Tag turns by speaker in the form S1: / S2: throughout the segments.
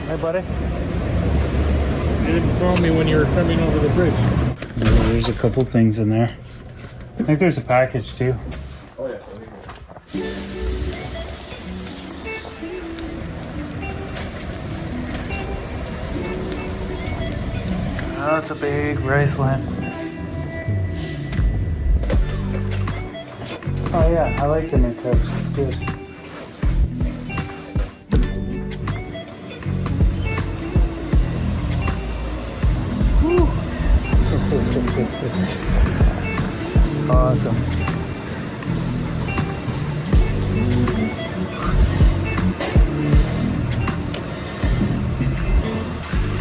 S1: Hi, buddy.
S2: You didn't call me when you were coming over the bridge.
S1: There's a couple things in there. I think there's a package too.
S2: Oh yeah.
S1: Oh, that's a big rice lamp. Oh yeah, I like the new couch. It's good. Awesome.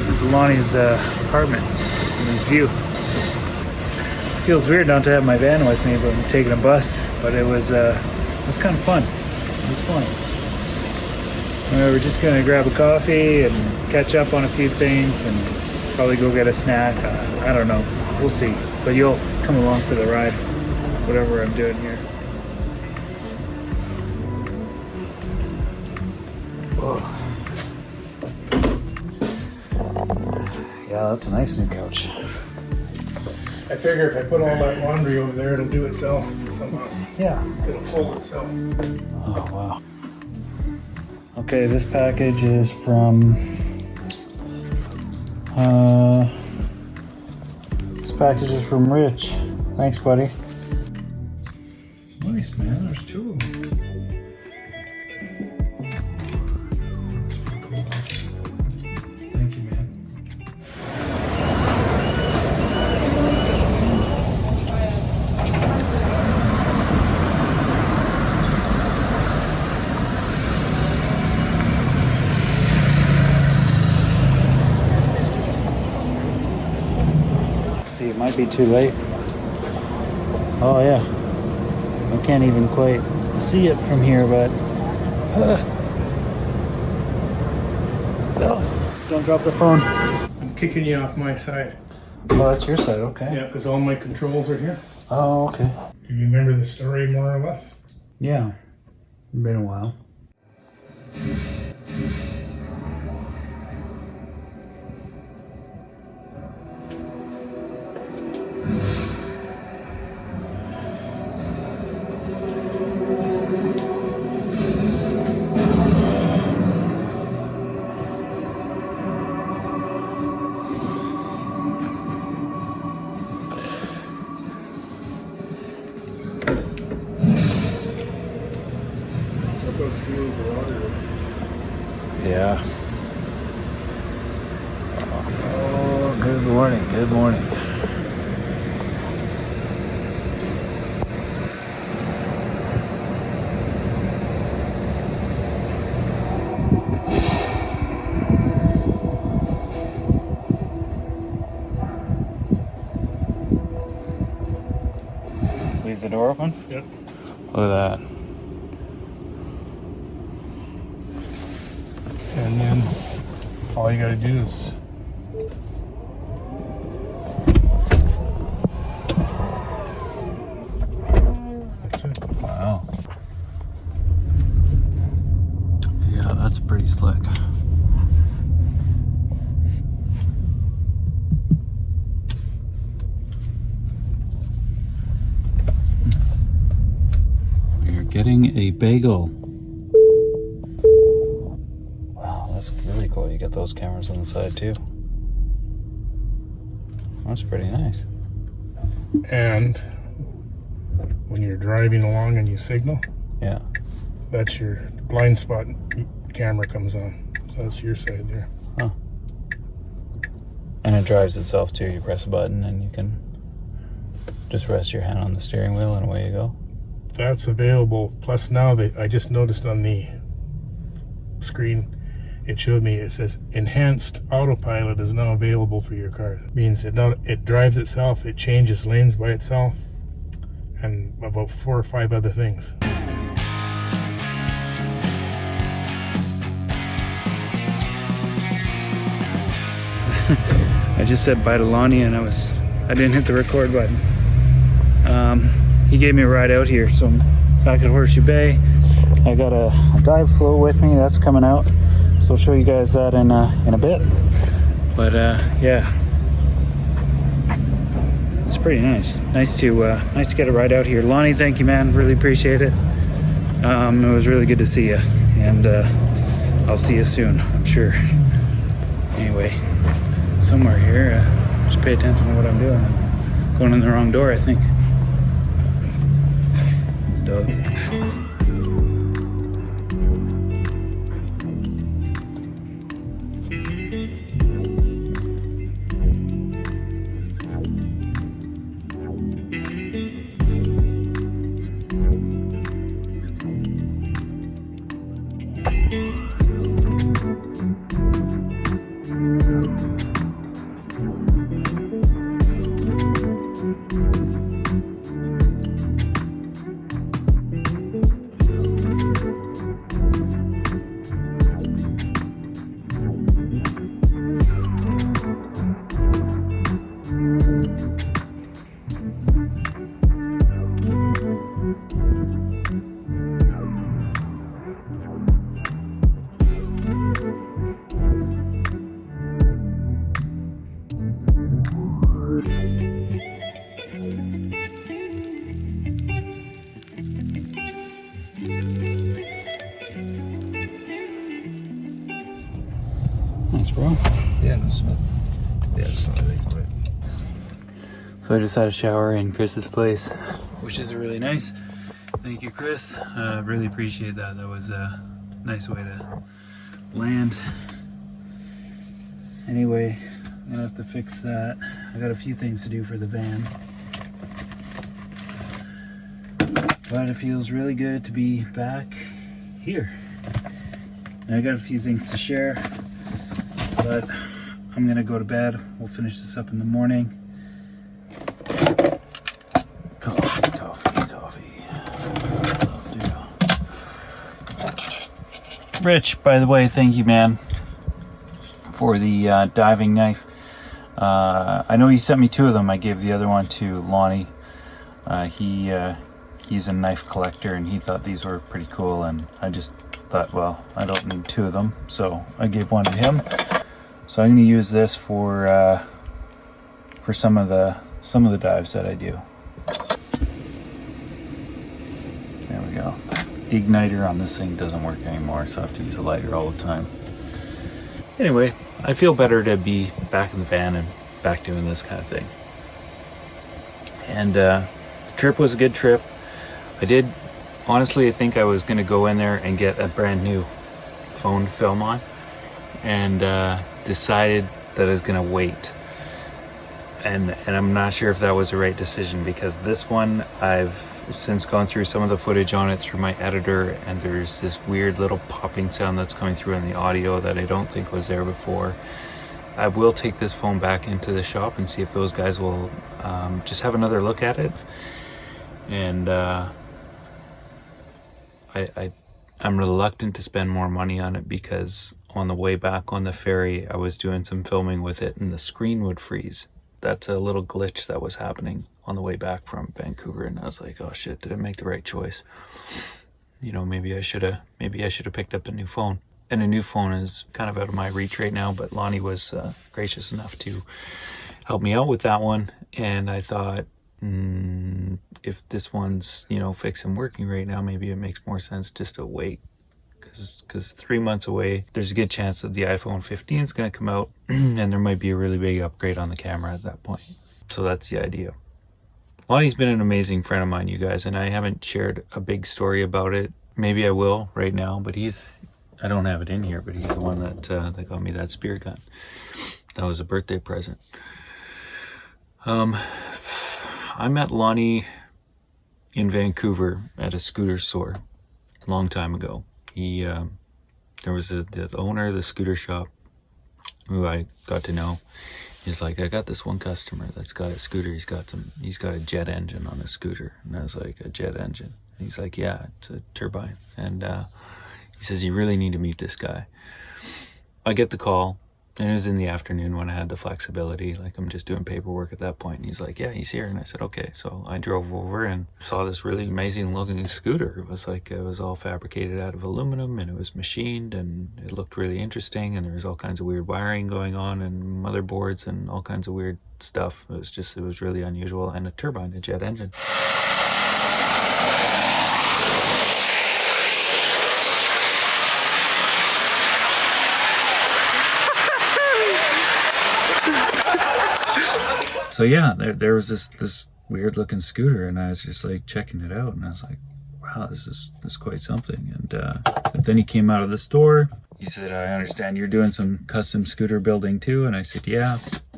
S1: This is Lonnie's apartment and his view. Feels weird not to have my van with me, but I'm taking a bus. But it was kind of fun. It was fun. We're just gonna grab a coffee and catch up on a few things and probably go get a snack. I don't know. We'll see. But you'll come along for the ride, whatever I'm doing here. Whoa. Yeah, that's a nice new couch.
S2: I figure if I put all that laundry over there, it'll do itself somehow.
S1: Yeah.
S2: It'll fold itself.
S1: Oh, wow. Okay, this package is from... this package is from Rich. Thanks, buddy.
S2: Nice, man. There's two of them.
S1: Thank you, man. See, it might be too late. Oh yeah, I can't even quite see it from here, but oh, don't drop the phone.
S2: I'm kicking you off my side.
S1: Oh, that's your side, okay.
S2: Yeah, because all my controls are here.
S1: Oh, okay.
S2: Do you remember the story more or less?
S1: Yeah, been a while. Yeah. Oh, good morning, good morning. Leave the door open?
S2: Yep.
S1: Look at that.
S2: And then all you gotta do is that's it.
S1: Wow. Yeah, that's pretty slick. We're getting a bagel. That's really cool. You get those cameras on the side too. That's pretty nice.
S2: And when you're driving along and you signal,
S1: Yeah.
S2: that's your blind spot camera comes on. So that's your side there.
S1: Huh. And it drives itself too. You press a button and you can just rest your hand on the steering wheel and away you go.
S2: That's available. Plus now I just noticed on the screen it showed me, it says enhanced autopilot is now available for your car. It means it drives itself, it changes lanes by itself, and about 4 or 5 other things.
S1: I just said bye to Lonny and I didn't hit the record button. He gave me a ride out here, so I'm back at Horseshoe Bay. I got a dive float with me, that's coming out. So I'll show you guys that in a bit. But yeah, it's pretty nice. Nice to get a ride out here. Lonnie, thank you, man. Really appreciate it. It was really good to see you, and I'll see you soon, I'm sure. Anyway, somewhere here, just pay attention to what I'm doing. I'm going in the wrong door, I think. Doug. Thanks, bro.
S3: Yeah, no sweat. Yeah, it's not really quick.
S1: So I just had a shower in Chris's place, which is really nice. Thank you, Chris. Really appreciate that. That was a nice way to land. Anyway, I'm gonna have to fix that. I got a few things to do for the van. But it feels really good to be back here. And I got a few things to share, but I'm gonna go to bed. We'll finish this up in the morning. Coffee. Rich, by the way, thank you, man, for the diving knife. I know you sent me 2 of them. I gave the other one to Lonnie. He's a knife collector, and he thought these were pretty cool, and I just thought, well, I don't need 2 of them, so I gave one to him. So I'm going to use this for some of the dives that I do. There we go. The igniter on this thing doesn't work anymore, so I have to use a lighter all the time. Anyway, I feel better to be back in the van and back doing this kind of thing. And the trip was a good trip. Honestly, I think I was going to go in there and get a brand new phone to film on, and decided that I was going to wait. And I'm not sure if that was the right decision, because this one, I've since gone through some of the footage on it through my editor, and there's this weird little popping sound that's coming through in the audio that I don't think was there before. I will take this phone back into the shop and see if those guys will just have another look at it. And I'm reluctant to spend more money on it, because on the way back on the ferry, I was doing some filming with it and the screen would freeze. That's a little glitch that was happening on the way back from Vancouver, and I was like, oh shit, did I make the right choice? You know, maybe I should have picked up a new phone. And a new phone is kind of out of my reach right now, but Lonnie was gracious enough to help me out with that one, and I thought, if this one's, you know, fixed and working right now, maybe it makes more sense just to wait, because 3 months away, there's a good chance that the iPhone 15 is going to come out, and there might be a really big upgrade on the camera at that point. So that's the idea. Lonnie's been an amazing friend of mine, you guys, and I haven't shared a big story about it. Maybe I will right now, but I don't have it in here, but he's the one that got me that spear gun. That was a birthday present. I met Lonnie in Vancouver at a scooter store a long time ago. There was the owner of the scooter shop who I got to know. He's like, I got this one customer that's got a scooter. He's got a jet engine on his scooter. And I was like, a jet engine? And he's like, yeah, it's a turbine. And he says, you really need to meet this guy. I get the call.
S4: And it was in the afternoon when I had the flexibility, like I'm just doing paperwork at that point. And he's like, yeah, he's here. And I said, okay. So I drove over and saw this really amazing looking scooter. It was like, it was all fabricated out of aluminum and it was machined and it looked really interesting. And there was all kinds of weird wiring going on and motherboards and all kinds of weird stuff. It was really unusual. And a turbine, a jet engine. So yeah, there was this weird looking scooter, and I was just like checking it out, and I was like, wow, this is quite something. And but then he came out of the store. He said, I understand you're doing some custom scooter building too, and I said, yeah.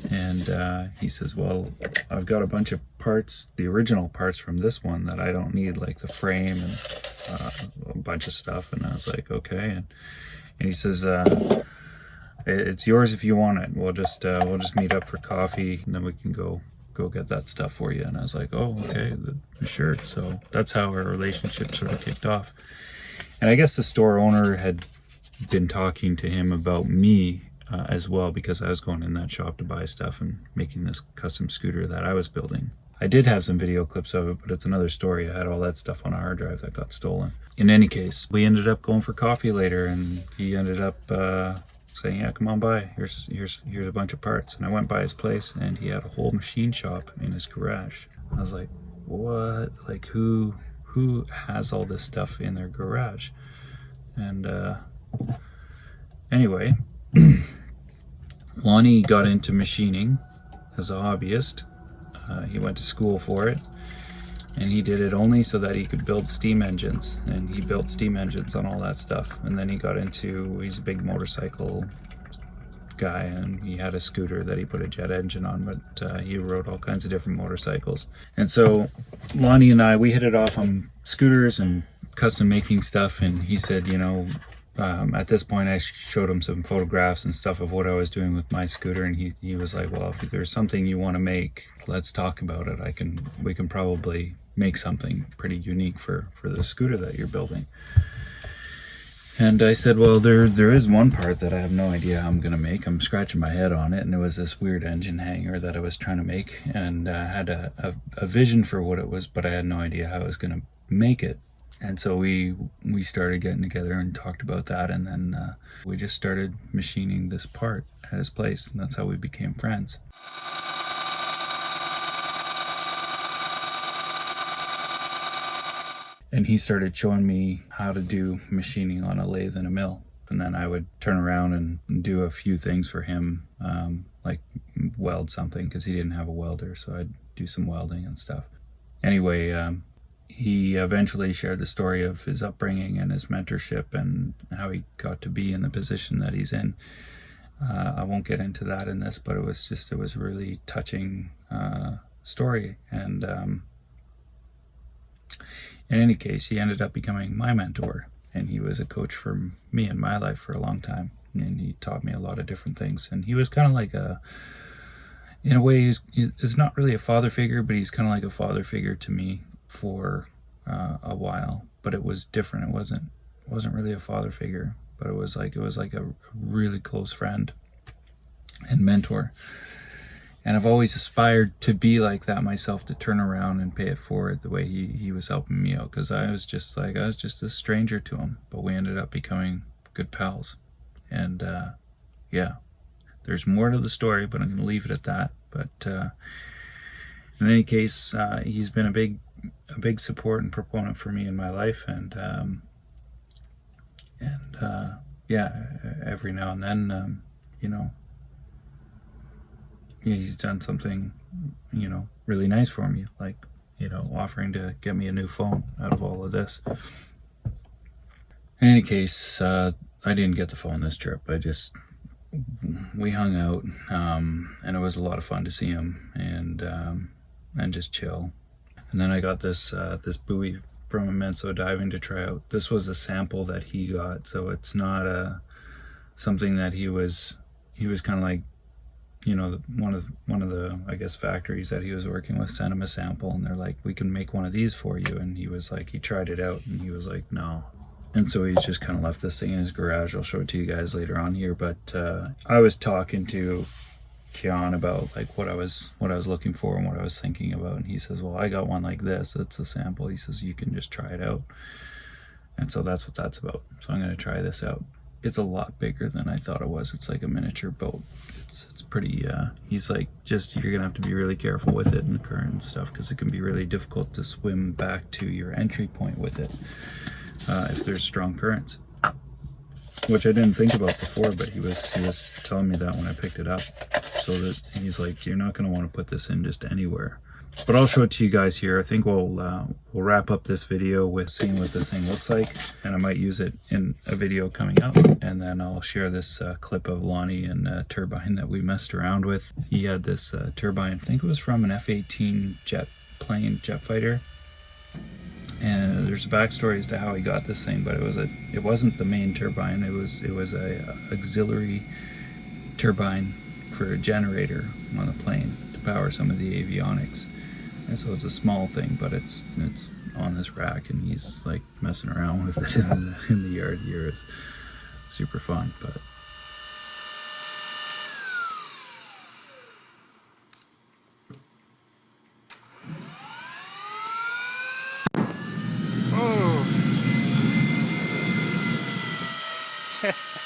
S4: And he says, well, I've got a bunch of parts, the original parts from this one that I don't need, like the frame and a bunch of stuff. And I was like, okay. And he says, it's yours if you want it. We'll just meet up for coffee, and then we can go get that stuff for you. And I was like, oh, okay, sure. So that's how our relationship sort of kicked off. And I guess the store owner had been talking to him about me as well, because I was going in that shop to buy stuff and making this custom scooter that I was building. I did have some video clips of it, but it's another story. I had all that stuff on a hard drive that got stolen. In any case, we ended up going for coffee later, and he ended up saying, yeah, come on by, here's a bunch of parts. And I went by his place, and he had a whole machine shop in his garage. I was like, what? Like, who has all this stuff in their garage? And anyway, Lonny got into machining as a hobbyist. He went to school for it, and he did it only so that he could build steam engines, and he built steam engines on all that stuff. And then he got into, he's a big motorcycle guy, and he had a scooter that he put a jet engine on, but he rode all kinds of different motorcycles. And so Lonny and I, we hit it off on scooters and custom making stuff. And he said, you know, at this point I showed him some photographs and stuff of what I was doing with my scooter, and he was like, well, if there's something you want to make, let's talk about it. We can probably make something pretty unique for the scooter that you're building. And I said, well, there is one part that I have no idea how I'm gonna make. I'm scratching my head on it, and it was this weird engine hanger that I was trying to make, and I had a vision for what it was, but I had no idea how I was gonna make it. And so we started getting together and talked about that, and then we just started machining this part at his place, and that's how we became friends. And he started showing me how to do machining on a lathe and a mill, and then I would turn around and do a few things for him, like weld something, because he didn't have a welder, so I'd do some welding and stuff. Anyway, he eventually shared the story of his upbringing and his mentorship and how he got to be in the position that he's in. I won't get into that in this, but it was a really touching story. And in any case, he ended up becoming my mentor, and he was a coach for me in my life for a long time, and he taught me a lot of different things. And he was kind of like in a way, he's not really a father figure, but he's kind of like a father figure to me for a while. But it was different. It wasn't really a father figure, but it was like a really close friend and mentor. And I've always aspired to be like that myself, to turn around and pay it forward the way he was helping me out, because I was just a stranger to him, but we ended up becoming good pals. And yeah, there's more to the story, but I'm going to leave it at that. But in any case, he's been a big support and proponent for me in my life, and yeah, every now and then, you know, he's done something, you know, really nice for me, like, you know, offering to get me a new phone out of all of this. In any case, I didn't get the phone this trip. We hung out, and it was a lot of fun to see him and just chill. And then I got this buoy from Immenso Diving to try out. This was a sample that he got, so it's not something that he was kind of like, you know, one of the I guess factories that he was working with sent him a sample, and they're like, we can make one of these for you. And he was like, he tried it out, and he was like, no, And so he's just kind of left this thing in his garage. I'll show it to you guys later on here. But I was talking to Keon about like what I was looking for and what I was thinking about, and he says, well, I got one like this. It's a sample. He says, you can just try it out. And so that's what that's about. So I'm going to try this out. It's a lot bigger than I thought it was. It's like a miniature boat. It's pretty, he's like, just, you're going to have to be really careful with it in the current and stuff, because it can be really difficult to swim back to your entry point with it if there's strong currents. Which I didn't think about before, but he was telling me that when I picked it up. So that he's like, you're not going to want to put this in just anywhere. But I'll show it to you guys here. I think we'll wrap up this video with seeing what this thing looks like, and I might use it in a video coming up. And then I'll share this clip of Lonny and a turbine that we messed around with. He had this turbine, I think it was from an F-18 jet fighter. And there's a backstory as to how he got this thing, but it wasn't the main turbine. It was a auxiliary turbine for a generator on the plane to power some of the avionics. And so it's a small thing, but it's on this rack, and he's like messing around with it in the yard here. It's super fun, but.
S2: Oh.